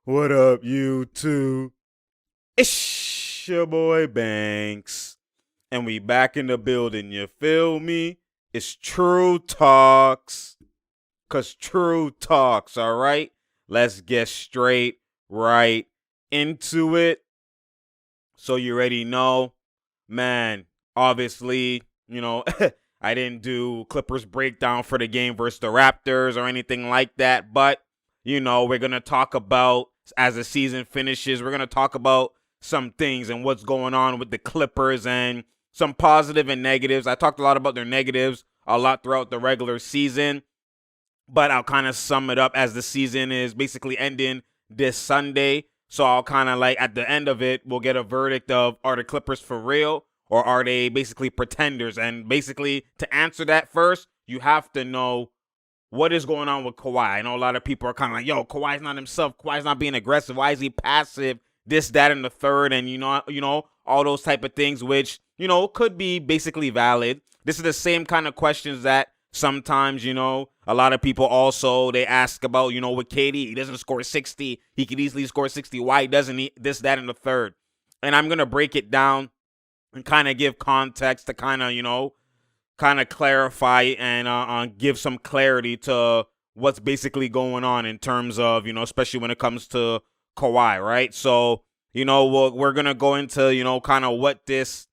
What up, YouTube? It's your boy Banks, and we back in the building, you feel me? It's True Talks, cause True Talks, alright? Let's get straight right into it. So you already know, man, obviously, I didn't do Clippers breakdown for the game versus the Raptors or anything like that, but, we're going to talk about, as the season finishes, we're going to talk about some things and what's going on with the Clippers and some positive and negatives. I talked a lot about their negatives a lot throughout the regular season, but I'll kind of sum it up as the season is basically ending this Sunday. So I'll kind of at the end of it, we'll get a verdict of, are the Clippers for real or are they basically pretenders? And basically, to answer that first, you have to know what is going on with Kawhi. I know a lot of people are kind of like, yo, Kawhi's not himself. Kawhi's not being aggressive. Why is he passive? This, that, and the third. And, all those type of things, which, could be basically valid. This is the same kind of questions that sometimes, a lot of people also, they ask about, with KD, he doesn't score 60. He could easily score 60. Why doesn't he? This, that, and the third. And I'm going to break it down and kind of give context to kind of clarify and give some clarity to what's basically going on in terms of, especially when it comes to Kawhi, right? So, we're going to go into, kind of what this,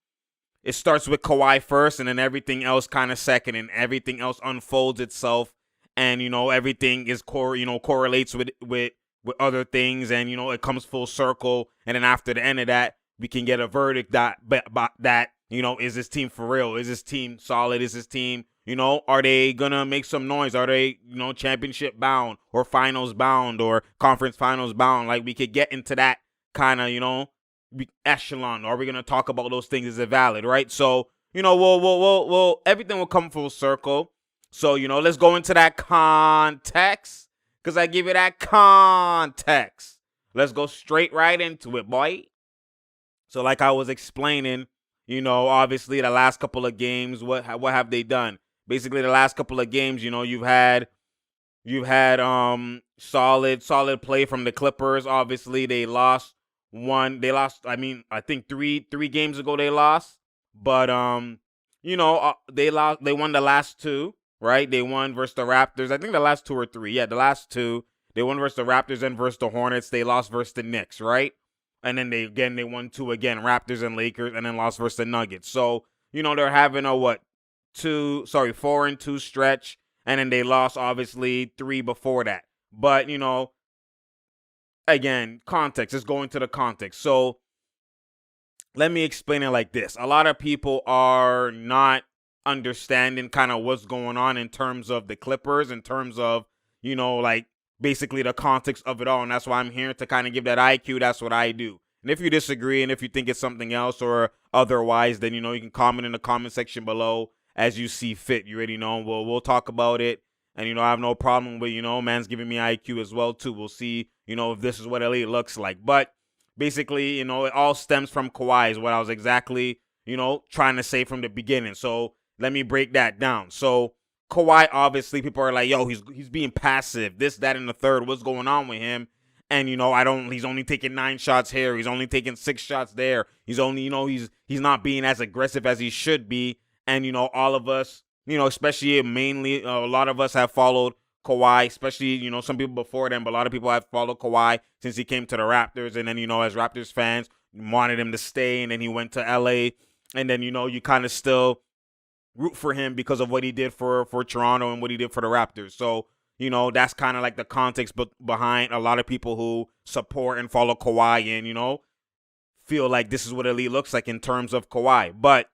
it starts with Kawhi first and then everything else kind of second and everything else unfolds itself and, everything is, correlates with other things and, it comes full circle. And then after the end of that, we can get a verdict that, is this team for real? Is this team solid? Is this team, are they going to make some noise? Are they, championship bound or finals bound or conference finals bound? Like we could get into that kind of, echelon. Are we going to talk about those things? Is it valid? Right. So, we'll everything will come full circle. So, let's go into that context because I give you that context. Let's go straight right into it, boy. So like I was explaining, obviously the last couple of games, what have they done? Basically the last couple of games, you've had solid play from the Clippers. Obviously they lost, I think three games ago they lost. But they won the last two, right? They won versus the Raptors. I think the last two or three. Yeah, the last two. They won versus the Raptors and versus the Hornets. They lost versus the Knicks, right? And then they won two again, Raptors and Lakers, and then lost versus the Nuggets. So, they're having a 4-2 stretch, and then they lost, obviously, 3 before that. But, again, context. Let's go into the context. So, let me explain it like this. A lot of people are not understanding kind of what's going on in terms of the Clippers, in terms of, basically the context of it all. And that's why I'm here to kind of give that IQ. That's what I do. And if you disagree and if you think it's something else or otherwise, then, you can comment in the comment section below as you see fit. You already know. We'll talk about it. And, I have no problem with, man's giving me IQ as well, too. We'll see, if this is what elite looks like. But basically, it all stems from Kawhi is what I was exactly, trying to say from the beginning. So let me break that down. So Kawhi, obviously, people are like, yo, he's being passive, this, that, and the third. What's going on with him? And, he's only taking 9 shots here. He's only taking 6 shots there. He's only, he's not being as aggressive as he should be. And, all of us, especially mainly, a lot of us have followed Kawhi, especially, some people before them, but a lot of people have followed Kawhi since he came to the Raptors. And then, as Raptors fans, wanted him to stay. And then he went to LA. And then, you kind of still root for him because of what he did for Toronto and what he did for the Raptors. So, that's kind of like the context behind a lot of people who support and follow Kawhi and, feel like this is what elite looks like in terms of Kawhi. But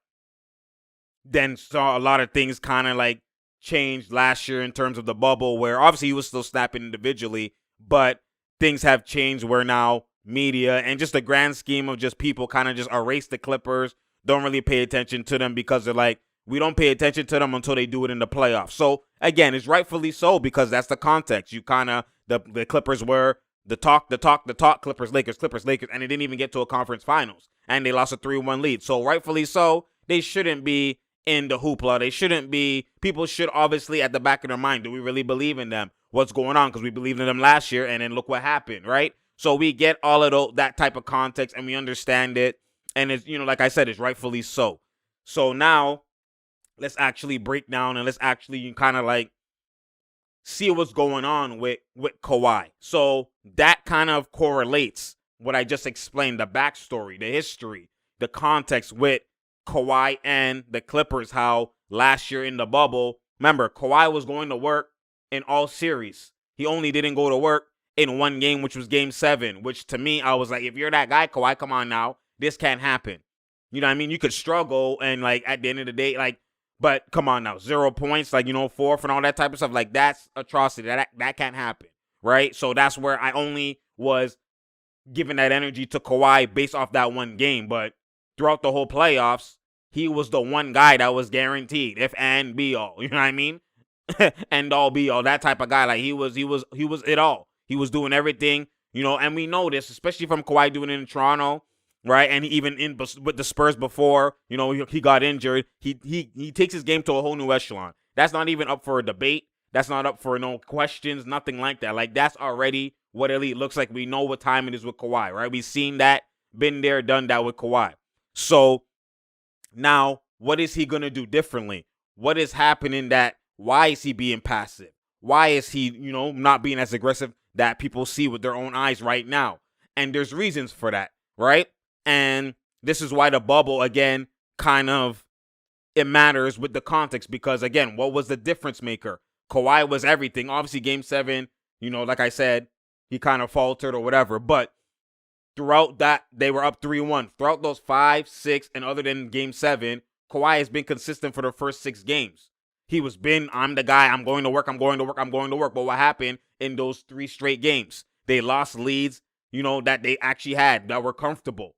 then saw a lot of things kind of changed last year in terms of the bubble where obviously he was still snapping individually, but things have changed where now media and just the grand scheme of just people kind of just erase the Clippers, don't really pay attention to them because they're like, we don't pay attention to them until they do it in the playoffs. So, again, it's rightfully so because that's the context. You kind of, the Clippers were the talk, Clippers, Lakers, and they didn't even get to a conference finals. And they lost a 3-1 lead. So, rightfully so, they shouldn't be in the hoopla. They shouldn't be, people should obviously at the back of their mind, do we really believe in them? what's going on because we believed in them last year, and then look what happened, right? So we get all of that type of context, and we understand it, and it's, like I said, it's rightfully so. So now let's actually break down and let's actually kind of like see what's going on with Kawhi. So that kind of correlates what I just explained, the backstory, the history, the context with Kawhi and the Clippers, how last year in the bubble, remember, Kawhi was going to work in all series. He only didn't go to work in one game, which was game 7, which to me, I was like, if you're that guy, Kawhi, come on now. This can't happen. You know what I mean? You could struggle and, like, at the end of the day, like, but come on now, 0 points, like, fourth and all that type of stuff. Like, that's atrocity. That can't happen, right? So that's where I only was giving that energy to Kawhi based off that one game. But throughout the whole playoffs, he was the one guy that was guaranteed, if and be all. You know what I mean? End all be all, that type of guy. Like, he was it all. He was doing everything, and we know this, especially from Kawhi doing it in Toronto, right? And even with the Spurs before, he got injured. He takes his game to a whole new echelon. That's not even up for a debate. That's not up for no questions, nothing like that. Like, that's already what elite looks like. We know what time it is with Kawhi, right? We've seen that, been there, done that with Kawhi. So now, what is he going to do differently? What is happening why is he being passive? Why is he, not being as aggressive that people see with their own eyes right now? And there's reasons for that, right? And this is why the bubble, again, it matters with the context because, again, what was the difference maker? Kawhi was everything. Obviously, game 7, like I said, he kind of faltered or whatever. But throughout that, they were up 3-1. Throughout those 5, 6, and other than game 7, Kawhi has been consistent for the first 6 games. I'm the guy, I'm going to work. But what happened in those 3 straight games? They lost leads, that they actually had, that were comfortable.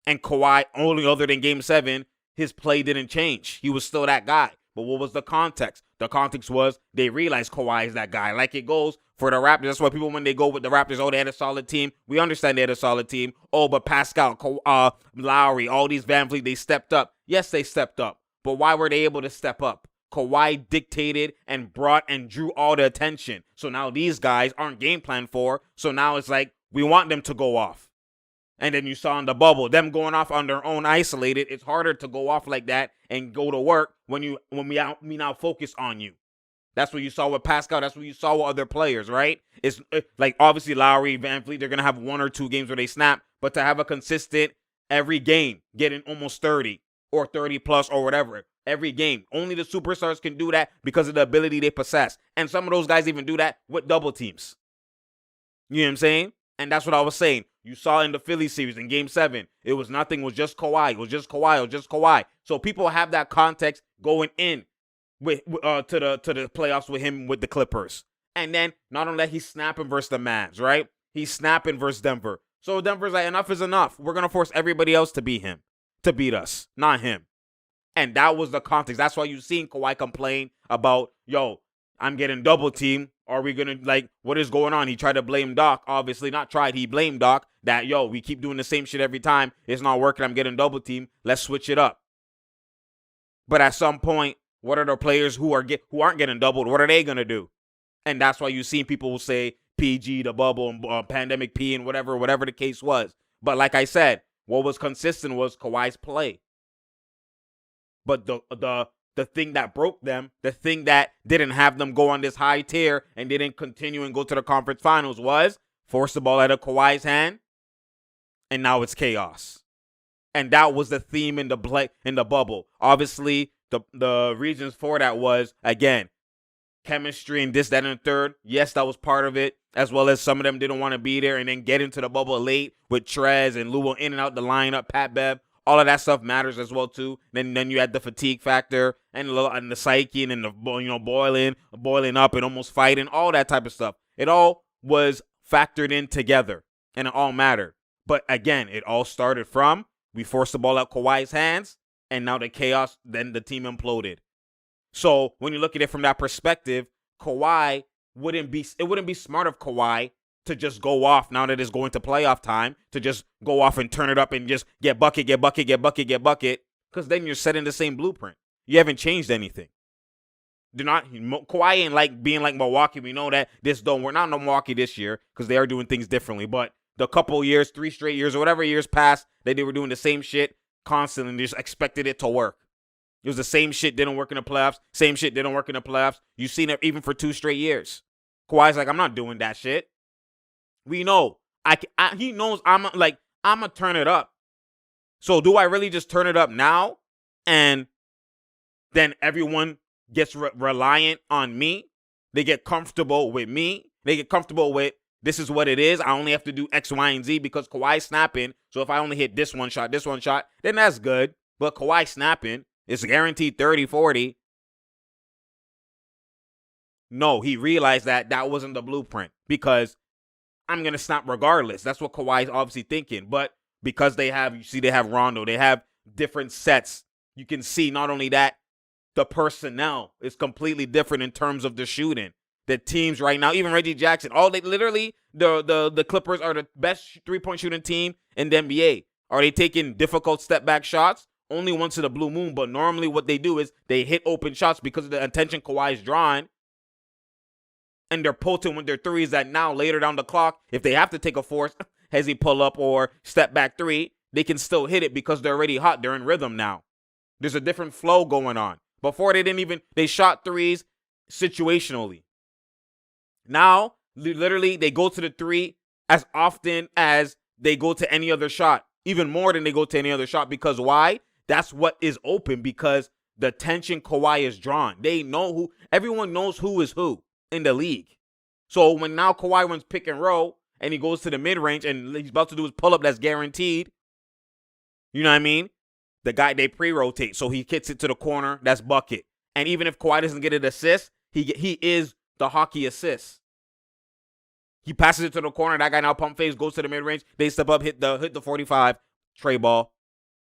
And Kawhi, only other than game 7, his play didn't change. He was still that guy. But what was the context? The context was they realized Kawhi is that guy. Like it goes for the Raptors. That's why people, when they go with the Raptors, they had a solid team. We understand they had a solid team. But Pascal, Lowry, all these Van Vliet, they stepped up. Yes, they stepped up. But why were they able to step up? Kawhi dictated and brought and drew all the attention. So now these guys aren't game planned for. So now it's like we want them to go off. And then you saw in the bubble, them going off on their own isolated. It's harder to go off like that and go to work when we now focus on you. That's what you saw with Pascal. That's what you saw with other players, right? It's like obviously Lowry, Van Vliet, they're going to have 1 or 2 games where they snap. But to have a consistent every game, getting almost 30 or 30 plus or whatever, every game. Only the superstars can do that because of the ability they possess. And some of those guys even do that with double teams. You know what I'm saying? And that's what I was saying. You saw in the Philly series in game 7, it was nothing. It was just Kawhi. It was just Kawhi. So people have that context going in with to the playoffs with him with the Clippers. And then not only that, he's snapping versus the Mavs, right? He's snapping versus Denver. So Denver's like, enough is enough. We're gonna force everybody else to beat us, not him. And that was the context. That's why you've seen Kawhi complain about, I'm getting double teamed. Are we going to, what is going on? He tried to blame Doc. Obviously, not tried. He blamed Doc that, we keep doing the same shit every time. It's not working. I'm getting double teamed. Let's switch it up. But at some point, what are the players who aren't getting doubled? What are they going to do? And that's why you've seen people who say PG, the bubble, pandemic P, and whatever the case was. But like I said, what was consistent was Kawhi's play. But the thing that broke them, the thing that didn't have them go on this high tier and didn't continue and go to the conference finals was force the ball out of Kawhi's hand, and now it's chaos. And that was the theme in the bubble. Obviously, the reasons for that was, again, chemistry and this, that, and the third. Yes, that was part of it, as well as some of them didn't want to be there and then get into the bubble late with Trez and Luo in and out the lineup, Pat Bev. All of that stuff matters as well too. Then you had the fatigue factor and the psyche and the boiling up and almost fighting, all that type of stuff. It all was factored in together and it all mattered. But again, it all started from we forced the ball out Kawhi's hands and now the chaos. Then the team imploded. So when you look at it from that perspective, it wouldn't be smart of Kawhi to just go off now that it's going to playoff time, to just go off and turn it up and just get bucket, because then you're setting the same blueprint. You haven't changed anything. Kawhi ain't like being like Milwaukee. We know that this don't. We're not Milwaukee this year because they are doing things differently. But the couple years, 3 straight years, or whatever years past, that they were doing the same shit constantly and just expected it to work. It was the same shit didn't work in the playoffs. Same shit didn't work in the playoffs. You've seen it even for 2 straight years. Kawhi's like, I'm not doing that shit. We know. He knows I'm gonna turn it up. So do I really just turn it up now and then everyone gets reliant on me? They get comfortable with me. They get comfortable with this is what it is. I only have to do X, Y, and Z because Kawhi's snapping. So if I only hit this one shot, then that's good. But Kawhi snapping, it's guaranteed 30, 40. No, he realized that wasn't the blueprint because I'm going to snap regardless. That's what Kawhi's obviously thinking. But because they have Rondo, they have different sets. You can see not only that, the personnel is completely different in terms of the shooting. The teams right now, even Reggie Jackson, the Clippers are the best 3-point shooting team in the NBA. Are they taking difficult step back shots? Only once in a blue moon, but normally what they do is they hit open shots because of the attention Kawhi's drawing. And they're potent with their threes that now later down the clock, if they have to take a force, hezzy pull up or step back 3, they can still hit it because they're already hot. They're in rhythm now. There's a different flow going on. Before they shot threes situationally. Now, literally, they go to the 3 as often as they go to any other shot. Even more than they go to any other shot. Because why? That's what is open because the tension Kawhi is drawn. Everyone knows who is who in the league. So when now Kawhi runs pick and roll and he goes to the mid-range and he's about to do his pull-up that's guaranteed, you know what I mean? The guy, they pre-rotate, so he kicks it to the corner, that's bucket. And even if Kawhi doesn't get an assist, he is the hockey assist. He passes it to the corner, that guy now pump fakes, goes to the mid-range, they step up, hit the 45, tray ball.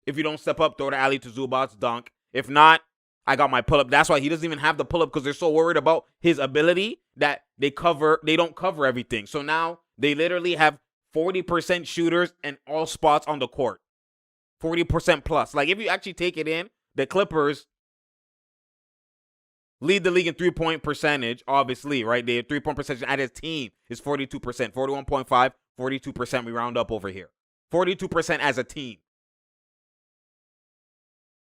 If you don't step up, throw the alley to Zubats, dunk. If not, I got my pull-up. That's why he doesn't even have the pull-up because they're so worried about his ability that they don't cover everything. So now they literally have 40% shooters in all spots on the court. 40% plus. Like, if you actually take it in, the Clippers lead the league in 3-point percentage, obviously, right? Their 3-point percentage at his team is 42%. 41.5, 42% we round up over here. 42% as a team.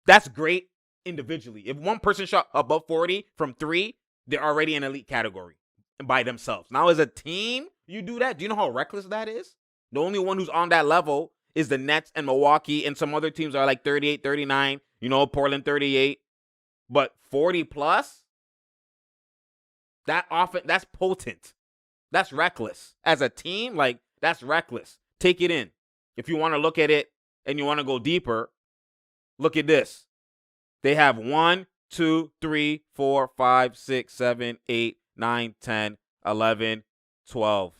That's great individually. If one person shot above 40 from 3, they're already in elite category by themselves. Now, as a team, you do that. Do you know how reckless that is? The only one who's on that level is the Nets and Milwaukee, and some other teams are like 38, 39, Portland 38. But 40 plus? That's potent. That's reckless. As a team, that's reckless. Take it in. If you want to look at it and you want to go deeper, look at this. They have 1, 2, 3, 4, 5, 6, 7, 8, 9, 10, 11, 12.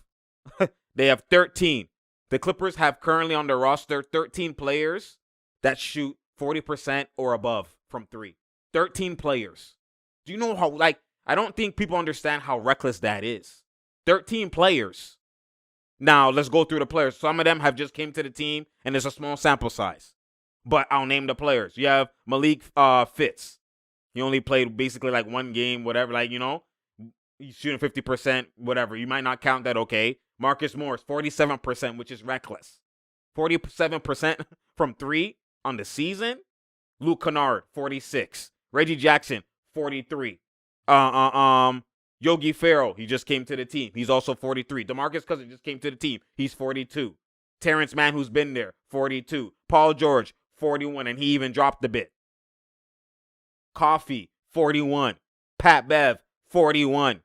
They have 13. The Clippers have currently on their roster 13 players that shoot 40% or above from 3. 13 players. Do you know how, I don't think people understand how reckless that is. 13 players. Now, let's go through the players. Some of them have just came to the team, and there's a small sample size. But I'll name the players. You have Malik Fitz. He only played basically like one game, whatever, he's shooting 50%, whatever. You might not count that, okay. Marcus Morris, 47%, which is reckless. 47% from 3 on the season. Luke Kennard, 46. Reggie Jackson, 43. Yogi Ferrell, he just came to the team. He's also 43. DeMarcus Cousins just came to the team. He's 42. Terrence Mann, who's been there, 42. Paul George, 41, and he even dropped a bit. Coffee, 41. Pat Bev, 41.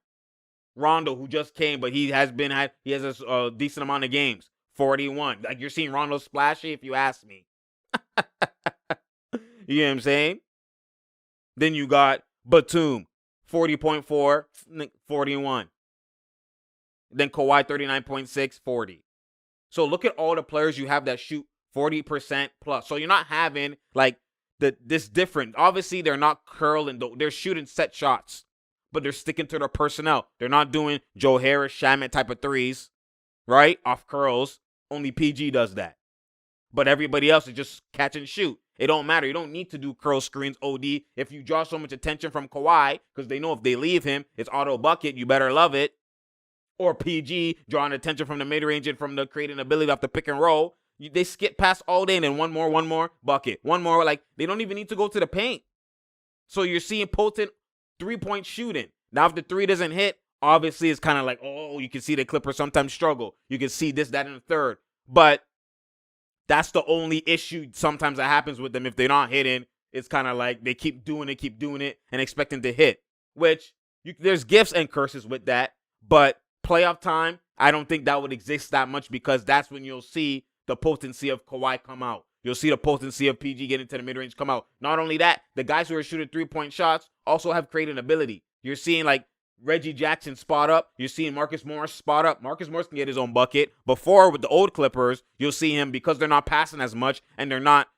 Rondo, who just came, but he has a decent amount of games, 41. You're seeing Rondo splashy, if you ask me. You know what I'm saying? Then you got Batum, 40.4, 41. Then Kawhi, 39.6, 40. So look at all the players you have that shoot 40% plus. So you're not having this different. Obviously, they're not curling. They're shooting set shots, but they're sticking to their personnel. They're not doing Joe Harris, Shamet type of threes, right? Off curls. Only PG does that. But everybody else is just catch and shoot. It don't matter. You don't need to do curl screens OD if you draw so much attention from Kawhi, because they know if they leave him, it's auto bucket. You better love it. Or PG drawing attention from the mid-range and from the creating ability off the pick and roll. They skip past all day and then one more, bucket. One more, like, they don't even need to go to the paint. So you're seeing potent three-point shooting. Now, if the three doesn't hit, obviously it's kind of like, oh, you can see the Clippers sometimes struggle. You can see this, that, and the third. But that's the only issue sometimes that happens with them. If they're not hitting, it's kind of like they keep doing it, and expecting to hit. Which, there's gifts and curses with that. But playoff time, I don't think that would exist that much, because that's when you'll see the potency of Kawhi come out. You'll see the potency of PG getting to the mid-range come out. Not only that, the guys who are shooting three-point shots also have creating ability. You're seeing, like, Reggie Jackson spot up. You're seeing Marcus Morris spot up. Marcus Morris can get his own bucket. Before, with the old Clippers, you'll see him, because they're not passing as much and they're not,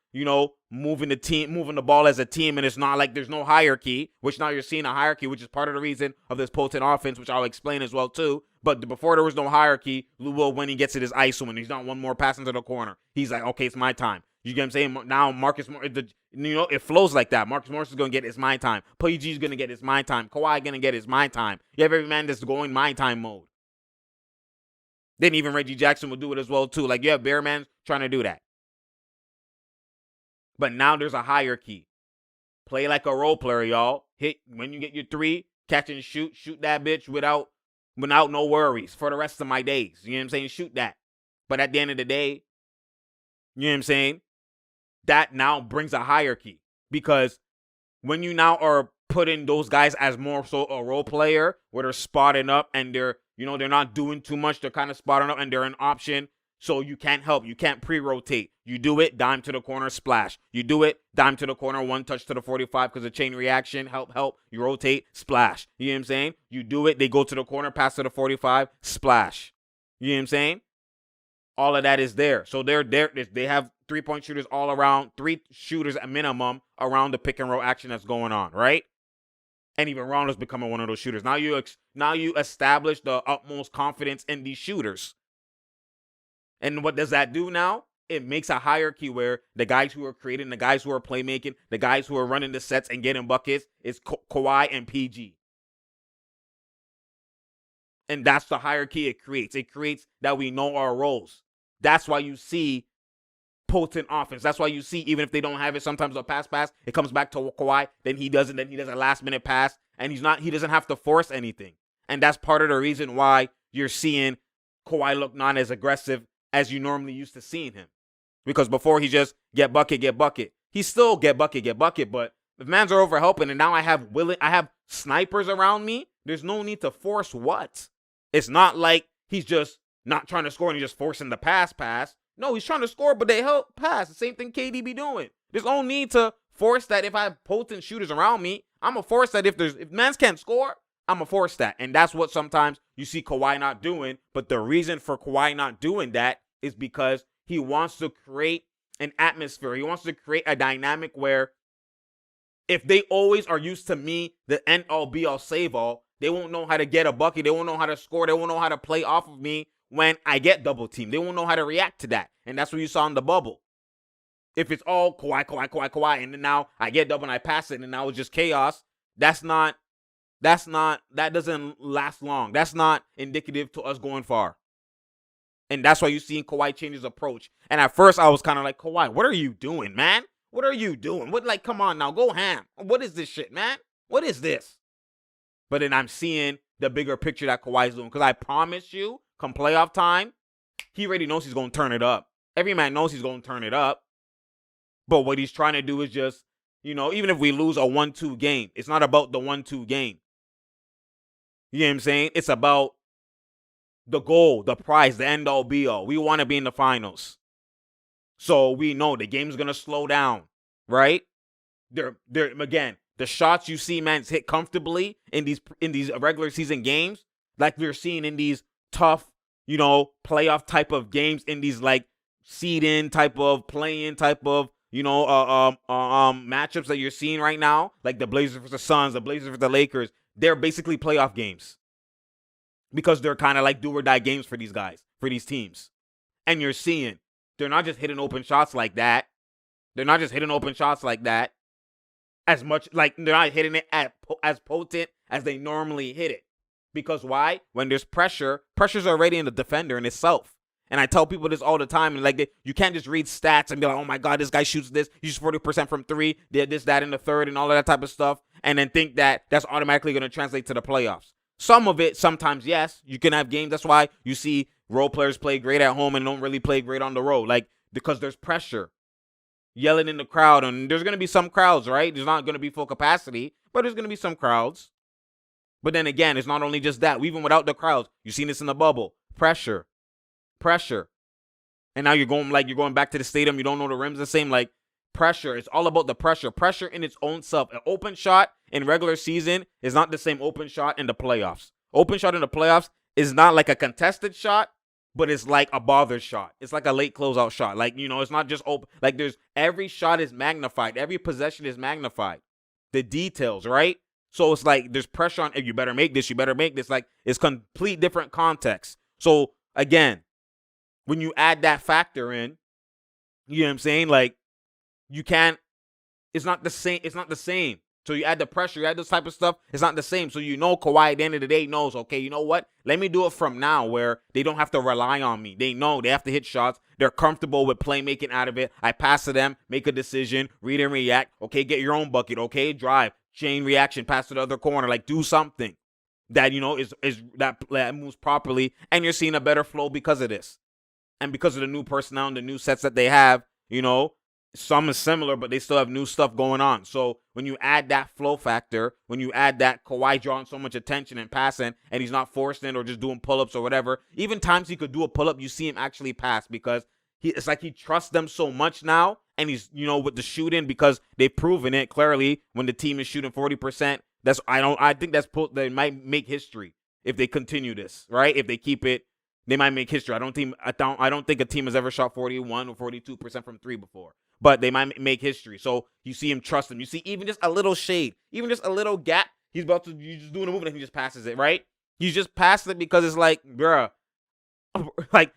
moving the ball as a team, and it's not like there's no hierarchy, which now you're seeing a hierarchy, which is part of the reason of this potent offense, which I'll explain as well too. But before there was no hierarchy, Lou Will, when he gets it, is ISO, and he's not one more pass into the corner. He's like, okay, it's my time. You get what I'm saying? Now Marcus Morris, it flows like that. Marcus Morris is going to get his my time. PG is going to get his my time. Kawhi going to get his my time. You have every man that's going my time mode. Then even Reggie Jackson will do it as well too. Like, you have Bear Man trying to do that. But now there's a hierarchy. Play like a role player, y'all. Hit when you get your three, catch and shoot that bitch without no worries for the rest of my days. You know what I'm saying? Shoot that. But at the end of the day, you know what I'm saying? That now brings a hierarchy, because when you now are putting those guys as more so a role player, where they're spotting up and they're not doing too much, they're kind of spotting up and they're an option. So you can't help. You can't pre-rotate. You do it, dime to the corner, splash. You do it, dime to the corner, one touch to the 45 because of chain reaction. Help. You rotate, splash. You know what I'm saying? You do it, they go to the corner, pass to the 45, splash. You know what I'm saying? All of that is there. So they have three-point shooters all around, three shooters at minimum around the pick and roll action that's going on, right? And even Rondo's becoming one of those shooters. Now you establish the utmost confidence in these shooters. And what does that do now? It makes a hierarchy where the guys who are creating, the guys who are playmaking, the guys who are running the sets and getting buckets is Kawhi and PG. And that's the hierarchy it creates. It creates that we know our roles. That's why you see potent offense. That's why you see, even if they don't have it, sometimes a pass, it comes back to Kawhi, then he does it, then he does a last-minute pass, and he doesn't have to force anything. And that's part of the reason why you're seeing Kawhi look not as aggressive as you normally used to seeing him. Because before he just get bucket. He still get bucket, but if mans are over helping and now I have snipers around me, there's no need to force what? It's not like he's just not trying to score and he's just forcing the pass. No, he's trying to score, but they help pass. The same thing KD be doing. There's no need to force that. If I have potent shooters around me, I'm going to force that. If mans can't score, I'm going to force that. And that's what sometimes you see Kawhi not doing. But the reason for Kawhi not doing that is because he wants to create an atmosphere. He wants to create a dynamic where if they always are used to me, the end all be all save all, they won't know how to get a bucket. They won't know how to score. They won't know how to play off of me when I get double teamed. They won't know how to react to that. And that's what you saw in the bubble. If it's all Kawhi, and then now I get double and I pass it and now it's just chaos, that doesn't last long. That's not indicative to us going far. And that's why you're seeing Kawhi change his approach. And at first I was kind of like, Kawhi, what are you doing, man? What are you doing? Come on now, go ham. What is this shit, man? What is this? But then I'm seeing the bigger picture that Kawhi's doing. Because I promise you, come playoff time, he already knows he's going to turn it up. Every man knows he's going to turn it up. But what he's trying to do is just, even if we lose a 1-2 game, it's not about the 1-2 game. You know what I'm saying? It's about the goal, the prize, the end all be all. We want to be in the finals. So we know the game's going to slow down, right? They're again, the shots you see man hit comfortably in these regular season games, like we're seeing in these tough, playoff type of games, in these like seed in type of play-in type of matchups that you're seeing right now, like the Blazers versus the Suns, the Blazers versus the Lakers. They're basically playoff games because they're kind of like do or die games for these guys, for these teams. And you're seeing they're not just hitting open shots like that. They're not just hitting open shots like that as much. Like, they're not hitting it as potent as they normally hit it. Because why? When there's pressure, pressure's already in the defender in itself. And I tell people this all the time. And like, you can't just read stats and be like, oh my God, this guy shoots this. He shoots 40% from three. Did this, that in the third, and all of that type of stuff. And then think that that's automatically going to translate to the playoffs. Some of it, sometimes, yes. You can have games. That's why you see role players play great at home and don't really play great on the road. Like, because there's pressure. Yelling in the crowd. And there's going to be some crowds, right? There's not going to be full capacity, but there's going to be some crowds. But then again, it's not only just that. Even without the crowds, you've seen this in the bubble. Pressure. And now you're going back to the stadium. You don't know the rims the same. Like, pressure. It's all about the pressure. Pressure in its own self. An open shot in regular season is not the same open shot in the playoffs. Open shot in the playoffs is not like a contested shot, but it's like a bothered shot. It's like a late closeout shot. Like, it's not just open. Like, every shot is magnified. Every possession is magnified. The details, right? So it's like there's pressure on, you better make this, you better make this. Like, it's complete different context. So again, when you add that factor in, you know what I'm saying? Like, you can't, it's not the same. So you add the pressure, you add this type of stuff, it's not the same. So Kawhi at the end of the day knows, okay, you know what? Let me do it from now where they don't have to rely on me. They know they have to hit shots. They're comfortable with playmaking out of it. I pass to them, make a decision, read and react. Okay, get your own bucket. Okay, drive. Chain reaction, pass to the other corner, like do something that is that moves properly, and you're seeing a better flow because of this, and because of the new personnel and the new sets that they have. Some is similar, but they still have new stuff going on. So when you add that flow factor, when you add that Kawhi drawing so much attention and passing, and he's not forcing it or just doing pull-ups or whatever, even times he could do a pull-up, you see him actually pass because it's like he trusts them so much now. And he's, with the shooting, because they've proven it clearly when the team is shooting 40%. I think they might make history if they continue this, right? If they keep it, they might make history. I don't think a team has ever shot 41 or 42% from three before, but they might make history. So you see him trust them. You see even just a little shade, even just a little gap. You're just doing a movement and he just passes it, right? You just pass it because it's like, bruh, like,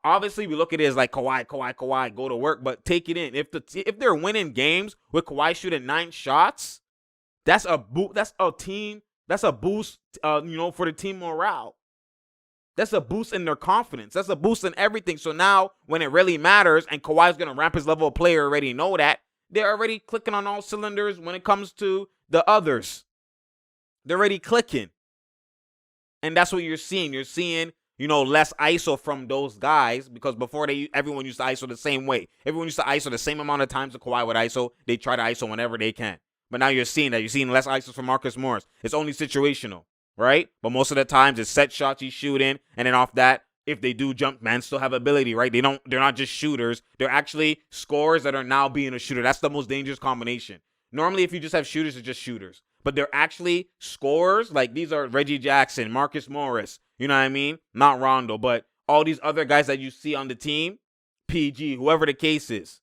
obviously, we look at it as like Kawhi, go to work, but take it in. If they're winning games with Kawhi shooting 9 shots, that's a boost. That's a boost. For the team morale. That's a boost in their confidence. That's a boost in everything. So now, when it really matters, and Kawhi's gonna ramp his level of play, already know that they're already clicking on all cylinders when it comes to the others. They're already clicking, and that's what you're seeing. You're seeing, less ISO from those guys, because before everyone used to ISO the same way. Everyone used to ISO the same amount of times that Kawhi would ISO. They try to ISO whenever they can. But now you're seeing that. You're seeing less ISOs from Marcus Morris. It's only situational, right? But most of the times it's set shots he's shooting, and then off that, if they do jump, man, still have ability, right? They're not just shooters. They're actually scorers that are now being a shooter. That's the most dangerous combination. Normally, if you just have shooters, it's just shooters. But they're actually scorers. Like, these are Reggie Jackson, Marcus Morris. You know what I mean? Not Rondo, but all these other guys that you see on the team, PG, whoever the case is,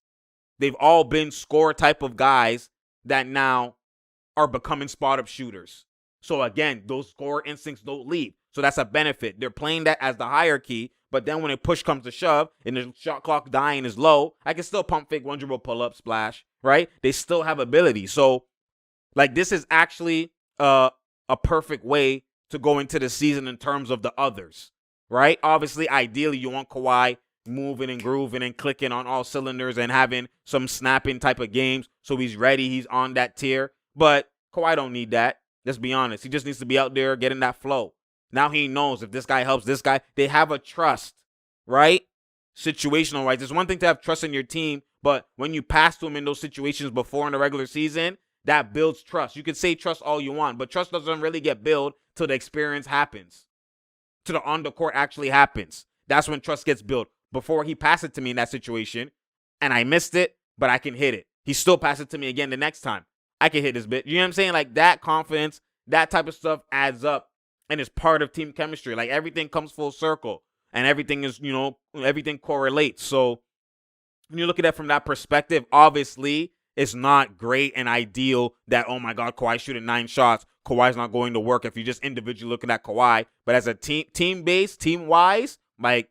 they've all been score type of guys that now are becoming spot-up shooters. So again, those score instincts don't leave. So that's a benefit. They're playing that as the hierarchy, but then when a push comes to shove and the shot clock dying is low, I can still pump fake, one dribble, pull-up, splash, right? They still have ability. So, like, this is actually a perfect way to go into the season in terms of the others, right? Obviously, ideally, you want Kawhi moving and grooving and clicking on all cylinders and having some snapping type of games so he's ready, he's on that tier. But Kawhi don't need that. Let's be honest. He just needs to be out there getting that flow. Now he knows if this guy helps this guy, they have a trust, right? Situational, right? There's one thing to have trust in your team, but when you pass to him in those situations before in the regular season, that builds trust. You can say trust all you want, but trust doesn't really get built till the experience happens, till the on the court actually happens. That's when trust gets built. Before he passed it to me in that situation, and I missed it, but I can hit it. He still passed it to me again the next time. I can hit this bit. You know what I'm saying? Like, that confidence, that type of stuff adds up, and it's part of team chemistry. Like, everything comes full circle, and everything is, everything correlates. So when you look at it from that perspective, obviously, it's not great and ideal that, oh my God, Kawhi shooting 9 shots. Kawhi's not going to work if you're just individually looking at Kawhi. But as a team-based, team-wise, like,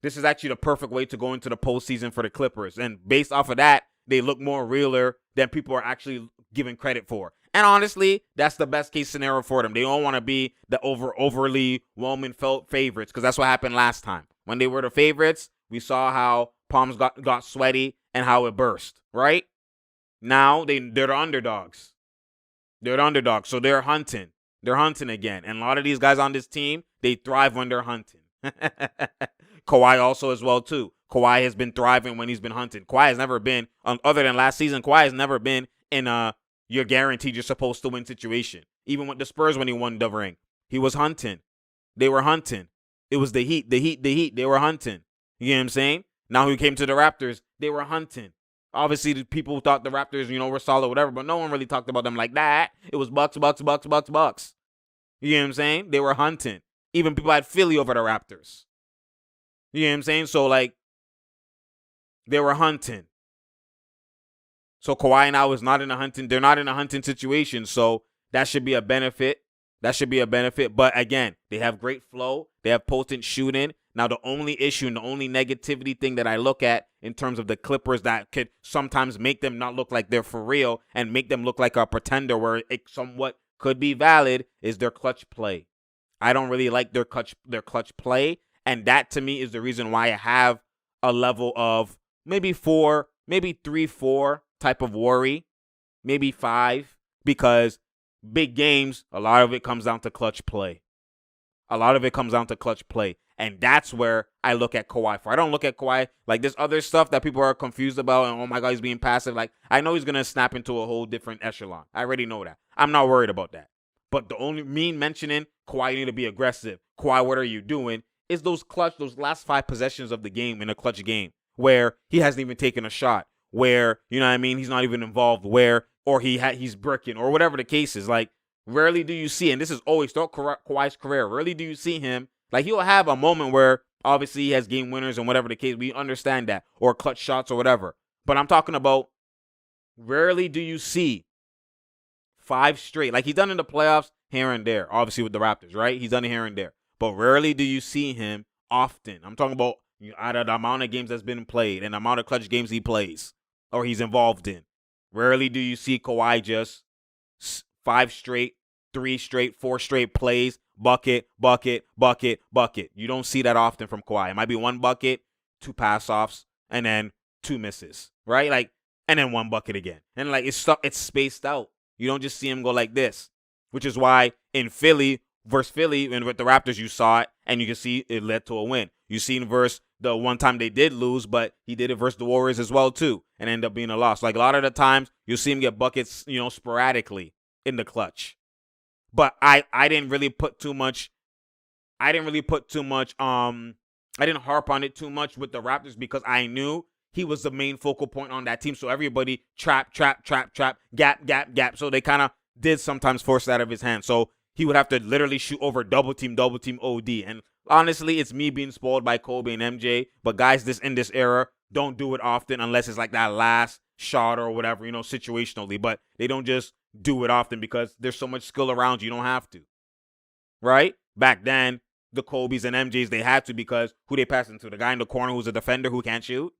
this is actually the perfect way to go into the postseason for the Clippers. And based off of that, they look more realer than people are actually giving credit for. And honestly, that's the best case scenario for them. They don't want to be the overly Wellman felt favorites, because that's what happened last time. When they were the favorites, we saw how palms got sweaty and how it burst, right? Now they're the underdogs. They're the underdogs, so they're hunting. They're hunting again. And a lot of these guys on this team, they thrive when they're hunting. Kawhi also as well, too. Kawhi has been thriving when he's been hunting. Kawhi has never been, other than last season, Kawhi has never been in a you're guaranteed you're supposed to win situation. Even with the Spurs when he won the ring, he was hunting. They were hunting. It was the Heat. They were hunting. You know what I'm saying? Now he came to the Raptors, they were hunting. Obviously, the people thought the Raptors, were solid, whatever, but no one really talked about them like that. It was Bucks. You know what I'm saying? They were hunting. Even people had Philly over the Raptors. You know what I'm saying? So, they were hunting. So Kawhi now is not in a hunting. They're not in a hunting situation. So that should be a benefit. But again, they have great flow. They have potent shooting. Now, the only issue and the only negativity thing that I look at in terms of the Clippers that could sometimes make them not look like they're for real and make them look like a pretender where it somewhat could be valid is their clutch play. I don't really like their clutch play. And that to me is the reason why I have a level of maybe 4, maybe 3-4 type of worry, maybe 5, because big games, a lot of it comes down to clutch play. And that's where I look at Kawhi for. I don't look at Kawhi like this other stuff that people are confused about and, oh my God, he's being passive. Like, I know he's going to snap into a whole different echelon. I already know that. I'm not worried about that. But the only me mentioning Kawhi, you need to be aggressive. Kawhi, what are you doing? Is those last 5 possessions of the game in a clutch game where he hasn't even taken a shot, where, he's not even involved, where, or he's bricking, or whatever the case is. Like, rarely do you see, and this is always throughout Kawhi's career, rarely do you see him, like, he'll have a moment where obviously he has game winners and whatever the case, we understand that, or clutch shots or whatever. But I'm talking about rarely do you see 5 straight. Like, he's done in the playoffs here and there, obviously with the Raptors, right? He's done it here and there. But rarely do you see him often. I'm talking about out of the amount of games that's been played and the amount of clutch games he plays or he's involved in. Rarely do you see Kawhi just 5 straight, 3 straight, 4 straight plays, bucket. You don't see that often from Kawhi. It might be 1 bucket, 2 pass-offs, and then 2 misses, right? Like, and then 1 bucket again. And it's spaced out. You don't just see him go like this, which is why in Philly versus Philly and with the Raptors, you saw it, and you can see it led to a win. You seen versus the one time they did lose, but he did it versus the Warriors as well too, and ended up being a loss. Like, a lot of the times, you'll see him get buckets, sporadically in the clutch. But I didn't really put too much. I didn't harp on it too much with the Raptors because I knew he was the main focal point on that team. So everybody trap, gap. So they kind of did sometimes force it out of his hand. So he would have to literally shoot over double team OD. And honestly, it's me being spoiled by Kobe and MJ. But guys, in this era, don't do it often unless it's like that last shot or whatever, situationally. But they don't just do it often because there's so much skill around you. You don't have to. Right? Back then, the Kobe's and MJs, they had to because who they passing to? The guy in the corner who's a defender who can't shoot?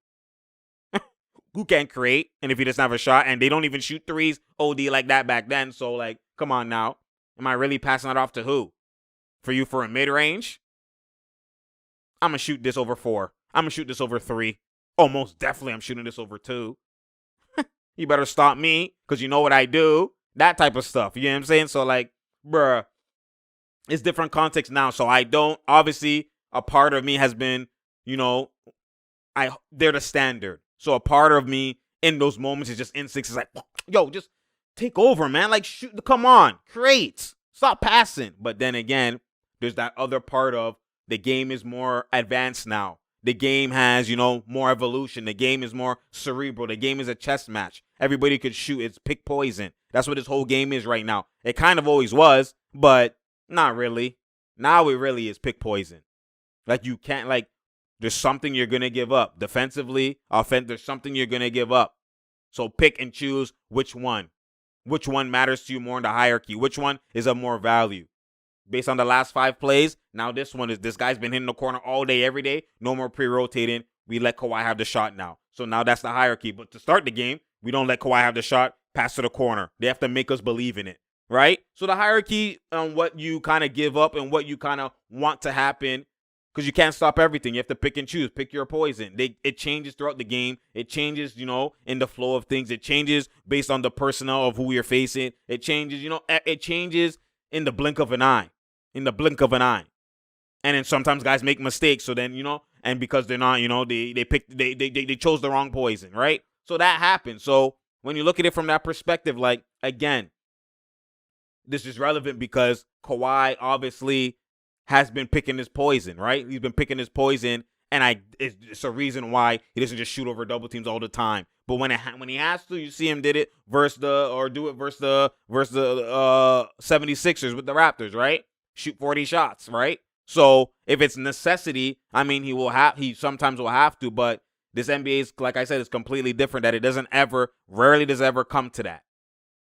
Who can't create? And if he doesn't have a shot, and they don't even shoot threes OD like that back then. So, like, come on now. Am I really passing it off to who? For you for a mid-range? I'm going to shoot this over 4. I'm going to shoot this over 3. Oh, most definitely I'm shooting this over 2. You better stop me because you know what I do. That type of stuff. You know what I'm saying? So, like, bruh, it's different context now. So obviously, a part of me has been, they're the standard. So a part of me in those moments is just instincts. It's like, yo, just take over, man. Like, shoot, come on, create. Stop passing. But then again, there's that other part of the game is more advanced now. The game has, more evolution. The game is more cerebral. The game is a chess match. Everybody could shoot. It's pick poison. That's what this whole game is right now. It kind of always was, but not really. Now it really is pick poison. Like, you can't, like, there's something you're going to give up. Defensively, there's something you're going to give up. So pick and choose which one. Which one matters to you more in the hierarchy? Which one is of more value? Based on the last 5 plays, now this guy's been hitting the corner all day, every day. No more pre-rotating. we let Kawhi have the shot now. So now that's the hierarchy. But to start the game, we don't let Kawhi have the shot, pass to the corner. They have to make us believe in it, right? So the hierarchy on what you kind of give up and what you kind of want to happen, because you can't stop everything. You have to pick and choose, pick your poison. It changes throughout the game. It changes, in the flow of things. It changes based on the personnel of who you're facing. It changes, it changes in the blink of an eye. In the blink of an eye. And then sometimes guys make mistakes. So then, and because they're not, they chose the wrong poison, right? So that happens. So when you look at it from that perspective, like, again, this is relevant because Kawhi obviously has been picking his poison, right? He's been picking his poison, and it's a reason why he doesn't just shoot over double teams all the time. But when he has to, you see him do it versus the 76ers with the Raptors, right? Shoot 40 shots, right? So if it's necessity, I mean, he sometimes will have to, but this NBA is, like I said, is completely different. That rarely does it ever come to that.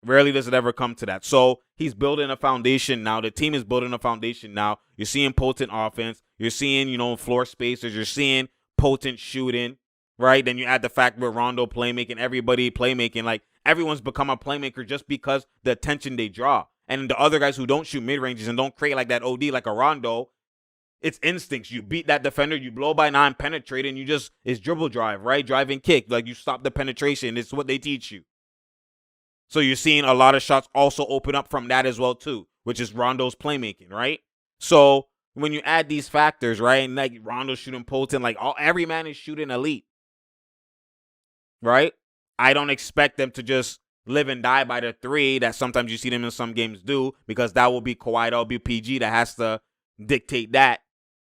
Rarely does it ever come to that. So he's building a foundation now. The team is building a foundation now. You're seeing potent offense. You're seeing, floor spacers. You're seeing potent shooting, right? Then you add the fact with Rondo playmaking, everybody playmaking. Like, everyone's become a playmaker just because the attention they draw. And the other guys who don't shoot mid-ranges and don't create like that OD, like a Rondo, it's instincts. You beat that defender, you blow by 9, penetrate, and it's dribble drive, right? Drive and kick. Like, you stop the penetration. It's what they teach you. So you're seeing a lot of shots also open up from that as well, too, which is Rondo's playmaking, right? So when you add these factors, right, and like Rondo's shooting potent, like every man is shooting elite, right? I don't expect them to just live and die by the three that sometimes you see them in some games do, because that will be Kawhi, that will be PG that has to dictate that.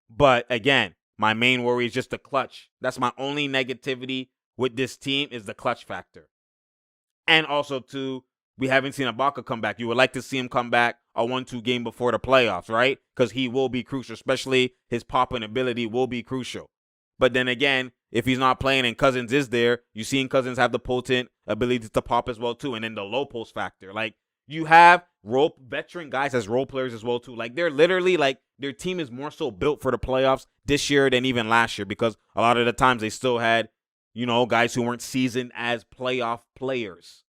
But again, my main worry is just the clutch. That's my only negativity with this team, is the clutch factor. And also, too, we haven't seen Ibaka come back. You would like to see him come back a 1-2 game before the playoffs, right? Because he will be crucial, especially his popping ability will be crucial. But then again, if he's not playing and Cousins is there, you've seen Cousins have the potent ability to pop as well, too. And then the low post factor. Like, you have veteran guys as role players as well, too. Like, they're literally, like, their team is more so built for the playoffs this year than even last year, because a lot of the times they still had, guys who weren't seasoned as playoff players.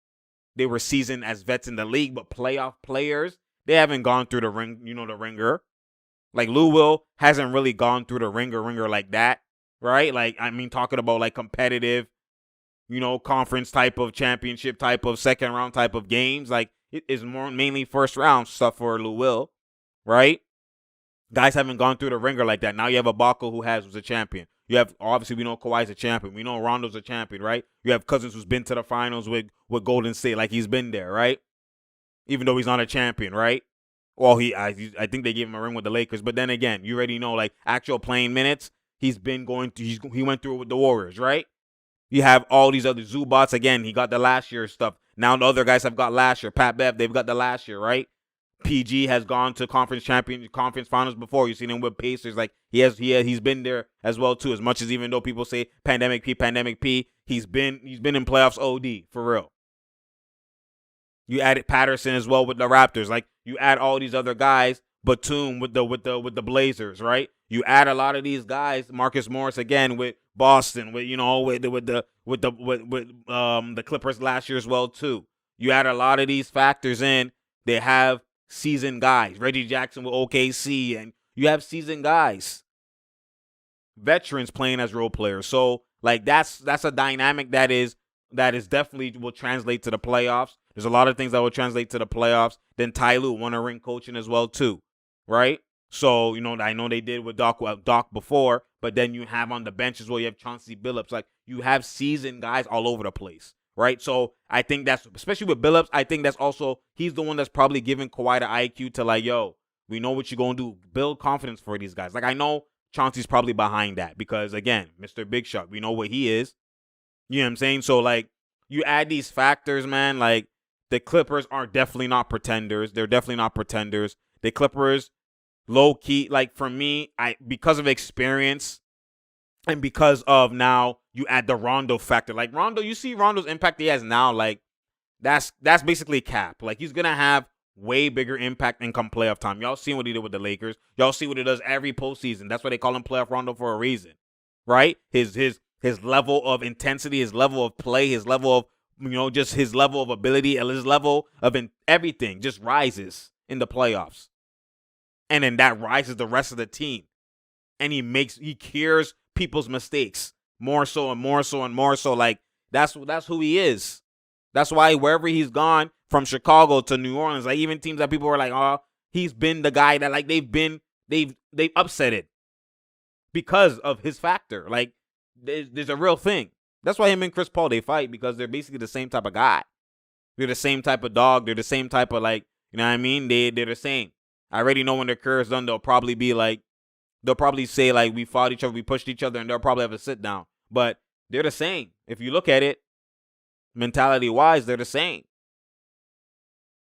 They were seasoned as vets in the league, but playoff players, they haven't gone through the ring, the ringer. Like, Lou Will hasn't really gone through the ringer like that, right? Like, I mean, talking about, like, competitive, conference type of championship type of second round type of games. Like, it is mainly first round stuff for Lou Will, right? Guys haven't gone through the ringer like that. Now you have Ibaka who's a champion. You have, obviously, we know Kawhi's a champion. We know Rondo's a champion, right? You have Cousins who's been to the finals with Golden State, like he's been there, right? Even though he's not a champion, right? Well, I think they gave him a ring with the Lakers. But then again, you already know, like, actual playing minutes, he went through it with the Warriors, right? You have all these other Zubats. Again, he got the last year stuff. Now the other guys have got last year. Pat Bev, they've got the last year, right? PG has gone to conference finals before. You've seen him with Pacers. Like, he's been there as well too. As much as, even though people say pandemic P, he's been in playoffs OD for real. You added Patterson as well with the Raptors. Like, you add all these other guys, Batum with the Blazers, right? You add a lot of these guys, Marcus Morris again with Boston, with the Clippers last year as well too. You add a lot of these factors in. They have seasoned guys. Reggie Jackson with OKC, and you have seasoned guys, veterans playing as role players. So, like, that's a dynamic that is definitely will translate to the playoffs. There's a lot of things that will translate to the playoffs. Then Ty Lue won a ring coaching as well too, right? So, I know they did with Doc before, but then you have on the bench as well, you have Chauncey Billups. Like, you have seasoned guys all over the place, right? So I think that's, especially with Billups, I think that's also, he's the one that's probably giving Kawhi the IQ to, like, yo, we know what you're going to do. Build confidence for these guys. Like, I know Chauncey's probably behind that because, again, Mr. Big Shot, we know what he is. You know what I'm saying? So, like, you add these factors, man, like, the Clippers are definitely not pretenders. They're definitely not pretenders. The Clippers, low-key, like, for me, because of experience and because of now you add the Rondo factor. Like, Rondo, you see Rondo's impact he has now, like, that's basically cap. Like, he's going to have way bigger impact in come playoff time. Y'all seen what he did with the Lakers. Y'all see what he does every postseason. That's why they call him playoff Rondo for a reason, right? His his level of intensity, his level of play, his level of, just his level of ability, and his level of everything just rises in the playoffs. And then that rises the rest of the team. And he cures people's mistakes more so and more so and more so. Like, that's who he is. That's why wherever he's gone, from Chicago to New Orleans, like even teams that people were like, oh, he's been the guy that like they've upset it because of his factor. Like, there's a real thing. That's why him and Chris Paul, they fight, because they're basically the same type of guy. They're the same type of dog. They're the same type of, like, you know what I mean? They're the same. I already know when their career's done, they'll probably say, like, we fought each other, we pushed each other, and they'll probably have a sit down. But they're the same. If you look at it, mentality-wise, they're the same.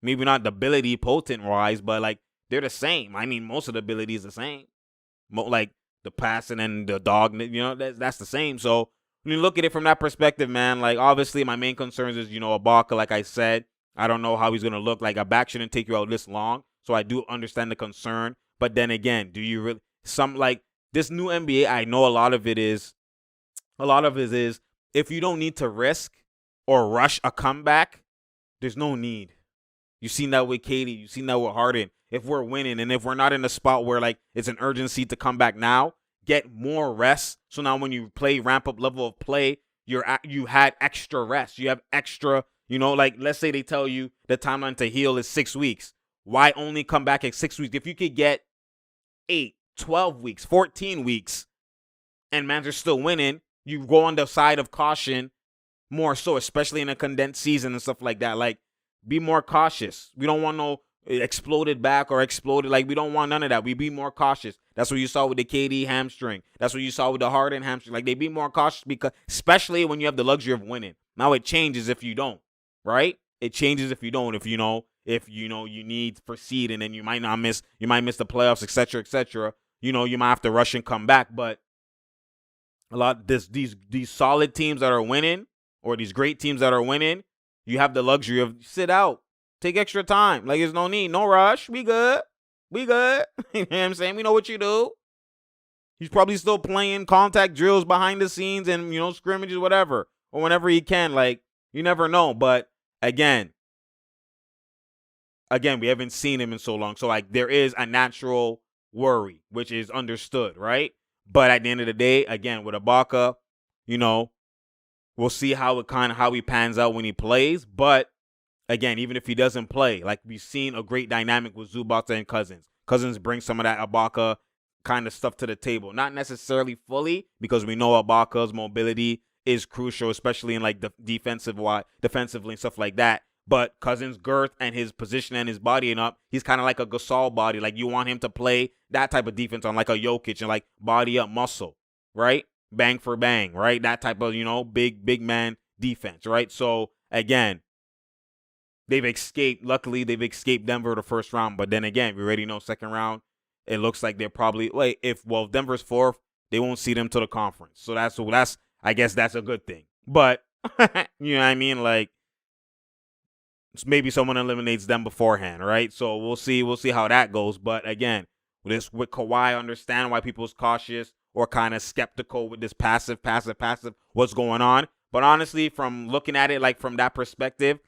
Maybe not the ability potent-wise, but, like, they're the same. I mean, most of the ability is the same. Like, the passing and the dog, that's the same. So, when you look at it from that perspective, man, like, obviously my main concerns is, Ibaka, like I said. I don't know how he's going to look. Like, a back shouldn't take you out this long. So I do understand the concern. But then again, do you really, this new NBA, I know a lot of it is, if you don't need to risk or rush a comeback, there's no need. You've seen that with Katie. You've seen that with Harden. If we're winning and if we're not in a spot where, like, it's an urgency to come back now, get more rest. So now when you play, ramp up level of play, you had extra rest. You have extra, like, let's say they tell you the timeline to heal is 6 weeks. Why only come back at 6 weeks? If you could get 8, 12 weeks, 14 weeks, and man, are still winning, you go on the side of caution more so, especially in a condensed season and stuff like that. Like, be more cautious. We don't want no exploded back or exploded. Like, we don't want none of that. We be more cautious. That's what you saw with the KD hamstring. That's what you saw with the Harden hamstring. Like, they be more cautious, because especially when you have the luxury of winning. Now it changes if you don't, right? It changes if you don't. If you need to proceed, and then you might miss the playoffs, etc., etc. You might have to rush and come back. But a lot of these solid teams that are winning, or these great teams that are winning, you have the luxury of sit out, take extra time. Like, there's no need, no rush. We good. You know what I'm saying? We know what you do. He's probably still playing contact drills behind the scenes and, scrimmages, whatever, or whenever he can. Like, you never know. But again, we haven't seen him in so long. So, like, there is a natural worry, which is understood, right? But at the end of the day, again, with Ibaka, we'll see how he pans out when he plays. But again, even if he doesn't play, like, we've seen a great dynamic with Zubac and Cousins. Cousins brings some of that Ibaka kind of stuff to the table. Not necessarily fully, because we know Ibaka's mobility is crucial, especially in, like, the defensively and stuff like that. But Cousins' girth and his position and his bodying up, he's kind of like a Gasol body. Like, you want him to play that type of defense on, like, a Jokic, and, like, body up muscle, right? Bang for bang, right? That type of, big man defense, right? So, again, luckily they've escaped Denver the first round. But then again, we already know second round, it looks like they're probably, if Denver's fourth, they won't see them to the conference. So that's I guess that's a good thing. But, you know what I mean? Like, maybe someone eliminates them beforehand, right? So we'll see how that goes. But again, with Kawhi, I understand why people's cautious or kind of skeptical with this passive, what's going on. But honestly, from looking at it, like, from that perspective,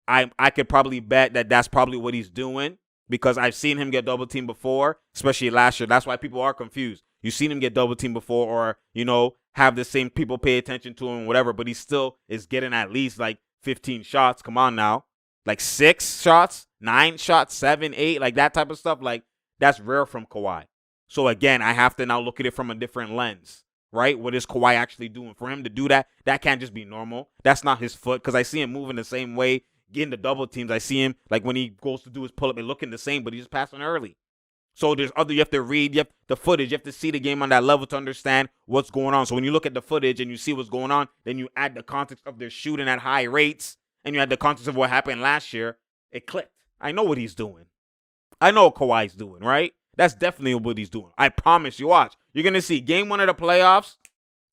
I could probably bet that that's probably what he's doing, because I've seen him get double teamed before, especially last year. That's why people are confused. You've seen him get double teamed before, or, have the same people pay attention to him, whatever, but he still is getting at least, like, 15 shots. Come on now. Like, 6 shots, 9 shots, 7, 8, like, that type of stuff. Like, that's rare from Kawhi. So again, I have to now look at it from a different lens, right? What is Kawhi actually doing? For him to do that, that can't just be normal. That's not his foot, because I see him moving the same way, getting the double teams. I see him, like, when he goes to do his pull-up, and looking the same, but he's just passing early. So you have to read, you have the footage, you have to see the game on that level to understand what's going on. So when you look at the footage and you see what's going on, then you add the context of their shooting at high rates, and you add the context of what happened last year, it clicked. I know what he's doing. I know what Kawhi's doing, right? That's definitely what he's doing. I promise you, watch. You're going to see game 1 of the playoffs,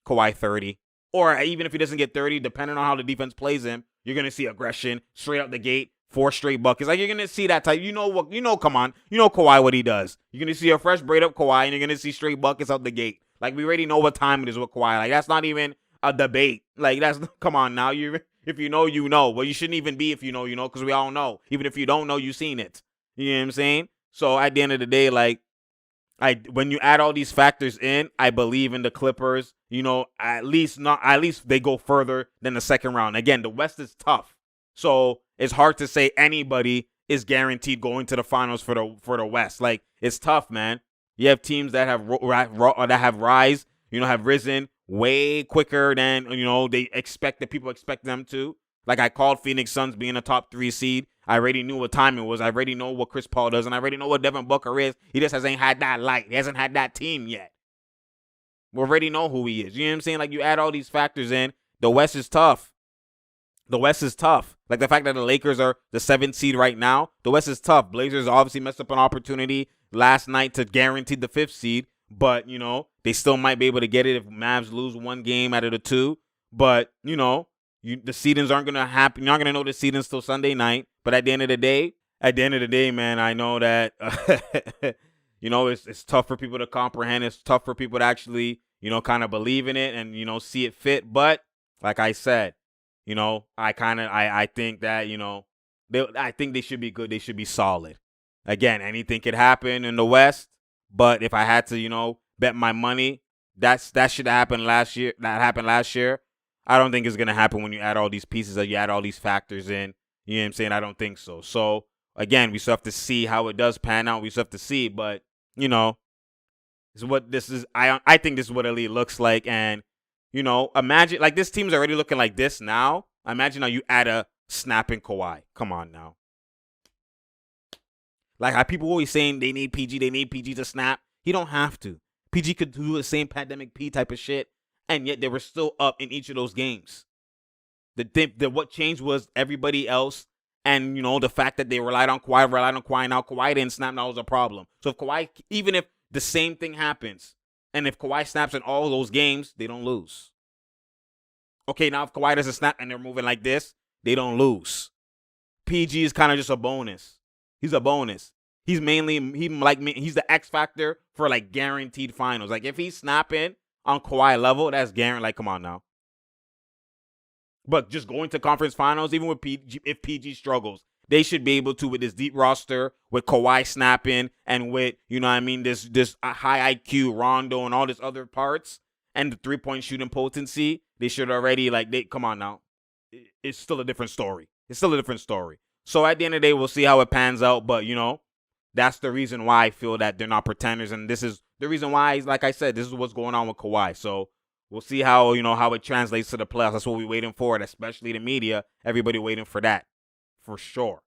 Kawhi 30. Or even if he doesn't get 30, depending on how the defense plays him, you're going to see aggression straight out the gate, 4 straight buckets. Like, you're going to see that type. Come on. You know Kawhi, what he does. You're going to see a fresh braid up Kawhi, and you're going to see straight buckets out the gate. Like, we already know what time it is with Kawhi. Like, that's not even a debate. Like, that's, come on now. If you know, you know. Well, you shouldn't even be if you know, because we all know. Even if you don't know, you've seen it. You know what I'm saying? So at the end of the day, like, when you add all these factors in, I believe in the Clippers. At least they go further than the second round. Again, the West is tough, so it's hard to say anybody is guaranteed going to the finals for the West. Like, it's tough, man. You have teams that have have risen way quicker than people expect them to. Like, I called Phoenix Suns being a top 3 seed. I already knew what time it was. I already know what Chris Paul does, and I already know what Devin Booker is. He just hasn't had that light. He hasn't had that team yet. We already know who he is. You know what I'm saying? Like, you add all these factors in, the West is tough. The West is tough. Like, the fact that the Lakers are the 7th seed right now, the West is tough. Blazers obviously messed up an opportunity last night to guarantee the 5th seed, but, they still might be able to get it if Mavs lose 1 game out of the 2. But, the seedings aren't going to happen. You're not going to know the seedings till Sunday night. But at the end of the day, man, I know that, it's tough for people to comprehend. It's tough for people to actually, kind of believe in it and, see it fit. But like I said, I think that, I think they should be good. They should be solid. Again, anything could happen in the West. But if I had to, bet my money, that should have happened last year. That happened last year. I don't think it's going to happen when you add all these pieces, or you add all these factors in. You know what I'm saying? I don't think so. So, again, we still have to see how it does pan out. We still have to see. But, this is what this is. I think this is what Elite looks like. And, imagine, like, this team's already looking like this now. Imagine now you add a snapping Kawhi. Come on now. Like, how people always saying they need PG to snap. He don't have to. PG could do the same Pandemic P type of shit. And yet they were still up in each of those games. What changed was everybody else, and the fact that they relied on Kawhi. Now Kawhi didn't snap. That was a problem. So if Kawhi, even if the same thing happens, and if Kawhi snaps in all those games, they don't lose. Okay, now if Kawhi doesn't snap and they're moving like this, they don't lose. PG is kind of just a bonus. He's a bonus. He's he's the X factor for like guaranteed finals. Like, if he's snapping on Kawhi level, that's guaranteed. Like, come on now. But just going to conference finals, even with PG, if PG struggles, they should be able to, with this deep roster, with Kawhi snapping, and with, this high IQ Rondo and all this other parts, and the 3-point shooting potency, they should already, come on now. It's still a different story. So at the end of the day, we'll see how it pans out. But, that's the reason why I feel that they're not pretenders. And this is the reason why, like I said, this is what's going on with Kawhi. So we'll see how it translates to the playoffs. That's what we're waiting for, and especially the media. Everybody waiting for that, for sure.